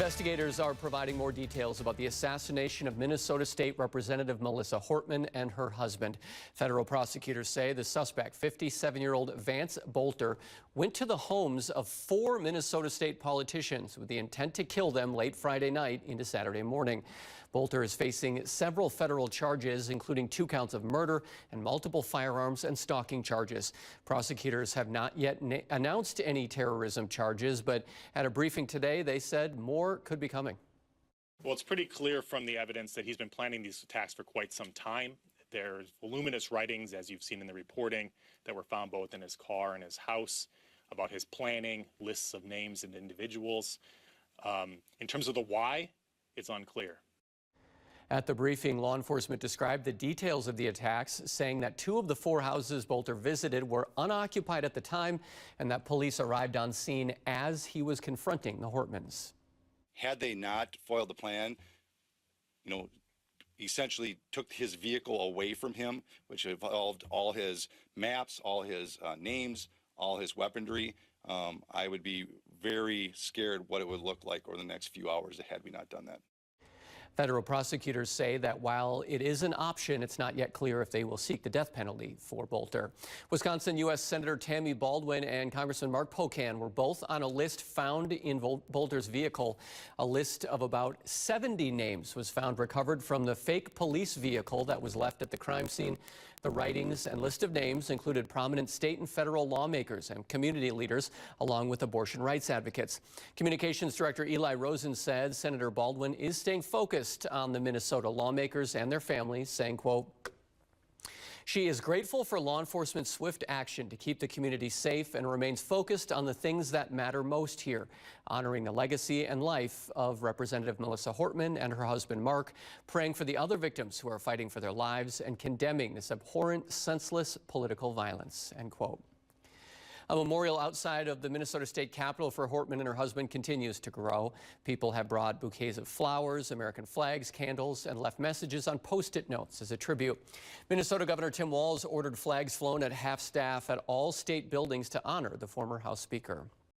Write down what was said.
Investigators are providing more details about the assassination of Minnesota State Representative Melissa Hortman and her husband. Federal prosecutors say the suspect, 57-year-old Vance Bolter, went to the homes of 4 Minnesota State politicians with the intent to kill them late Friday night into Saturday morning. Bolter is facing several federal charges, including 2 counts of murder and multiple firearms and stalking charges. Prosecutors have not yet announced any terrorism charges, but at a briefing today, they said more could be coming. Well, it's pretty clear from the evidence that he's been planning these attacks for quite some time. There's voluminous writings, as you've seen in the reporting, that were found both in his car and his house about his planning, lists of names and individuals. In terms of the why, it's unclear. At the briefing, law enforcement described the details of the attacks, saying that 2 of the 4 houses Bolter visited were unoccupied at the time and that police arrived on scene as he was confronting the Hortmans. Had they not foiled the plan, essentially took his vehicle away from him, which involved all his maps, all his names, all his weaponry, I would be very scared what it would look like over the next few hours had we not done that. Federal prosecutors say that while it is an option, it's not yet clear if they will seek the death penalty for Bolter. Wisconsin U.S. Senator Tammy Baldwin and Congressman Mark Pocan were both on a list found in Bolter's vehicle. A list of about 70 names was found recovered from the fake police vehicle that was left at the crime scene. The writings and list of names included prominent state and federal lawmakers and community leaders, along with abortion rights advocates. Communications Director Eli Rosen said Senator Baldwin is staying focused on the Minnesota lawmakers and their families, saying, quote, "She is grateful for law enforcement's swift action to keep the community safe and remains focused on the things that matter most here, honoring the legacy and life of Representative Melissa Hortman and her husband Mark, praying for the other victims who are fighting for their lives, and condemning this abhorrent, senseless political violence," end quote. A memorial outside of the Minnesota State Capitol for Hortman and her husband continues to grow. People have brought bouquets of flowers, American flags, candles, and left messages on Post-it notes as a tribute. Minnesota Governor Tim Walz ordered flags flown at half-staff at all state buildings to honor the former House Speaker.